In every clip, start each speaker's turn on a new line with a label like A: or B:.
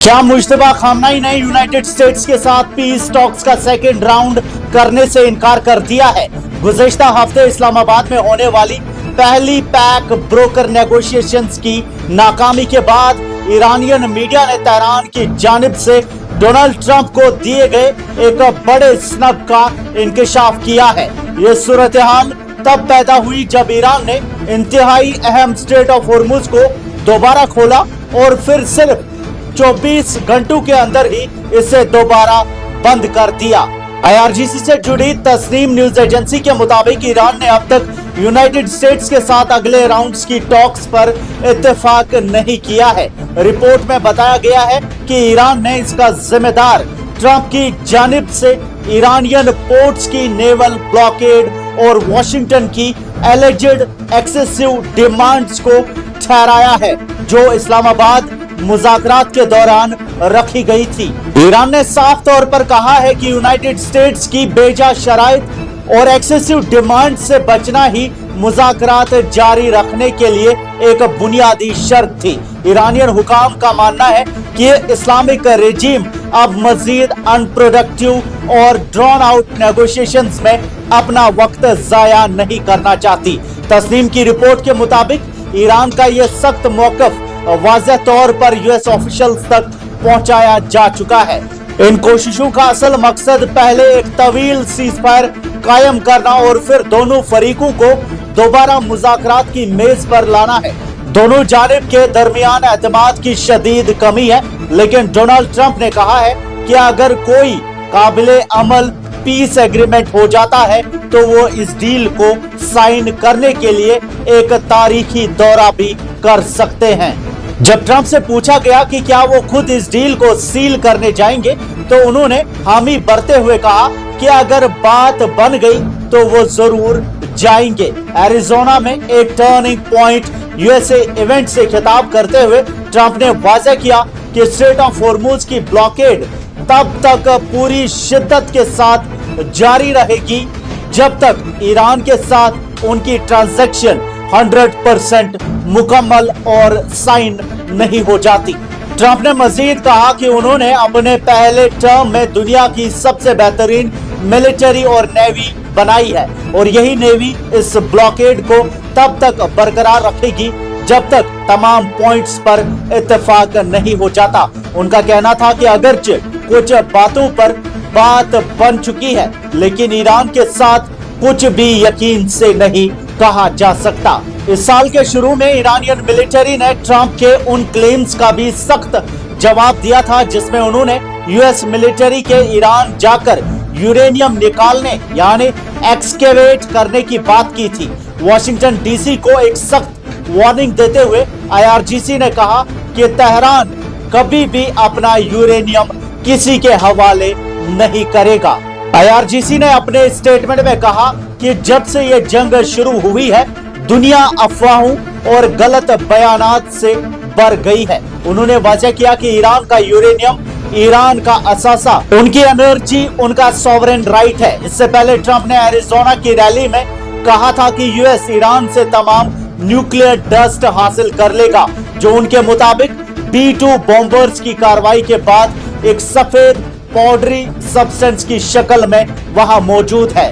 A: क्या मुश्तबा खामनाई ने United states के साथ पीस टॉक्स का सेकेंड राउंड करने से इनकार कर दिया है। गुज़श्ता हफ्ते इस्लामाबाद में होने वाली पहली पैक ब्रोकर नेगोशिएशंस की नाकामी के बाद ईरानियन मीडिया ने तेहरान की जानिब से डोनाल्ड ट्रंप को दिए गए एक बड़े स्नब का इंकशाफ किया है। ये सूरत हाल तब पैदा हुई जब ईरान ने इंतहाई अहम स्ट्रेट ऑफ हॉर्मुज को दोबारा खोला और फिर सिर्फ 24 घंटों के अंदर ही इसे दोबारा बंद कर दिया। IRGC से जुड़ी तस्नीम न्यूज एजेंसी के मुताबिक ईरान ने अब तक यूनाइटेड स्टेट्स के साथ अगले राउंड्स की टॉक्स पर इत्तेफाक नहीं किया है। रिपोर्ट में बताया गया है कि ईरान ने इसका जिम्मेदार ट्रंप की जानिब से ईरानियन पोर्ट्स की नेवल ब्लॉकेड और वॉशिंगटन की एलिजेड एक्सेसिव डिमांड्स को ठहराया है, जो इस्लामाबाद मुज़ाकरात के दौरान रखी गई थी। ईरान ने साफ तौर पर कहा है कि यूनाइटेड स्टेट्स की बेजा शराइत और एक्सेसिव डिमांड से बचना ही मुज़ाकरात जारी रखने के लिए एक बुनियादी शर्त थी। ईरानियन हुकाम का मानना है कि इस्लामिक रेजिम अब मजीद अनप्रोडक्टिव और ड्रॉन आउट नेगोशिएशंस में अपना वक्त जाया नहीं करना चाहती। तस्नीम की रिपोर्ट के मुताबिक ईरान का यह सख्त मौक़िफ़ वाज़ेह तौर पर यूएस ऑफिशियल्स तक पहुंचाया जा चुका है। इन कोशिशों का असल मकसद पहले एक तवील सीज़फायर कायम करना और फिर दोनों फरीकों को दोबारा मुज़ाकरात की मेज पर लाना है। दोनों जानिब के दरमियान एतमाद की शदीद कमी है, लेकिन डोनाल्ड ट्रंप ने कहा है कि अगर कोई काबिले अमल पीस एग्रीमेंट हो जाता है तो वो इस डील को साइन करने के लिए एक तारीखी दौरा भी कर सकते हैं। जब ट्रंप से पूछा गया कि क्या वो खुद इस डील को सील करने जाएंगे, तो उन्होंने हामी भरते हुए कहा कि अगर बात बन गई तो वो जरूर जाएंगे। एरिज़ोना में एक टर्निंग पॉइंट यूएसए इवेंट से खिताब करते हुए ट्रंप ने वाज़ेह किया कि स्ट्रेट ऑफ हॉर्मुज की ब्लॉकेड तब तक पूरी शिद्दत के साथ जारी रहेगी जब तक ईरान के साथ उनकी ट्रांजैक्शन 100% मुकम्मल और साइन नहीं हो जाती। ट्रंप ने मजीद कहा कि उन्होंने अपने पहले टर्म में दुनिया की सबसे बेहतरीन मिलिट्री और नेवी बनाई है और यही नेवी इस ब्लॉकेड को तब तक बरकरार रखेगी जब तक तमाम पॉइंट्स पर इत्तेफाक नहीं हो जाता। उनका कहना था कि अगरचे कुछ बातों पर बात बन चुकी है, लेकिन ईरान के साथ कुछ भी यकीन से नहीं कहा जा सकता। इस साल के शुरू में ईरानियन मिलिट्री ने ट्रंप के उन क्लेम्स का भी सख्त जवाब दिया था जिसमें उन्होंने यूएस मिलिट्री के ईरान जाकर यूरेनियम निकालने यानी एक्सकेवेट करने की बात की थी। वॉशिंगटन डीसी को एक सख्त वार्निंग देते हुए IRGC ने कहा कि तेहरान कभी भी अपना यूरेनियम किसी के हवाले नहीं करेगा। IRGC ने अपने स्टेटमेंट में कहा कि जब से ये जंग शुरू हुई है, दुनिया अफवाहों और गलत बयानात से भर गई है। उन्होंने वाज़ेह किया कि ईरान का यूरेनियम ईरान का असासा, उनकी एनर्जी उनका सॉवरेन राइट है। इससे पहले ट्रंप ने एरिज़ोना की रैली में कहा था कि यूएस ईरान से तमाम न्यूक्लियर डस्ट हासिल कर लेगा, जो उनके मुताबिक B-2 बॉम्बर्स की कार्रवाई के बाद एक सफेद पाउडरी सब्सटेंस की शक्ल में वहां मौजूद है।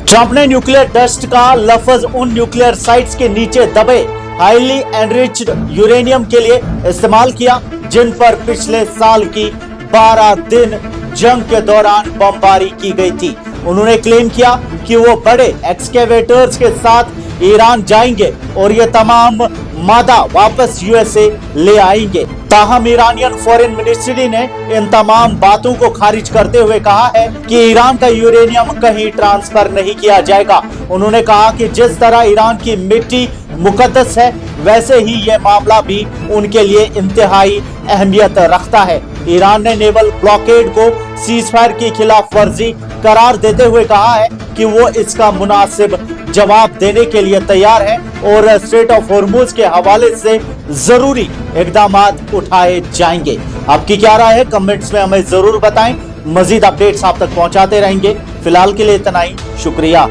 A: ट्रंप ने न्यूक्लियर डस्ट का लफ्ज उन न्यूक्लियर साइट्स के नीचे दबे हाईली एनरिच्ड यूरेनियम के लिए इस्तेमाल किया जिन पर पिछले साल की 12 दिन जंग के दौरान बमबारी की गई थी। उन्होंने क्लेम किया कि वो बड़े एक्सकेवेटर्स के साथ ईरान जाएंगे और ये तमाम मादा वापस यूएसए ले आएंगे। ताहम ईरानियन फॉरेन मिनिस्ट्री ने इन तमाम बातों को खारिज करते हुए कहा है कि ईरान का यूरेनियम कहीं ट्रांसफर नहीं किया जाएगा। उन्होंने कहा कि जिस तरह ईरान की मिट्टी मुकद्दस है, वैसे ही ये मामला भी उनके लिए इंतहाई अहमियत रखता है। ईरान ने नेवल ब्लॉकेड को सीज़फायर की खिलाफ वर्जी करार देते हुए कहा है कि वो इसका मुनासिब जवाब देने के लिए तैयार है और स्ट्रेट ऑफ हॉर्मुज के हवाले से जरूरी इक़दामात उठाए जाएंगे। आपकी क्या राय है, कमेंट्स में हमें जरूर बताएं। मजीद अपडेट्स आप तक पहुंचाते रहेंगे। फिलहाल के लिए इतना ही, शुक्रिया।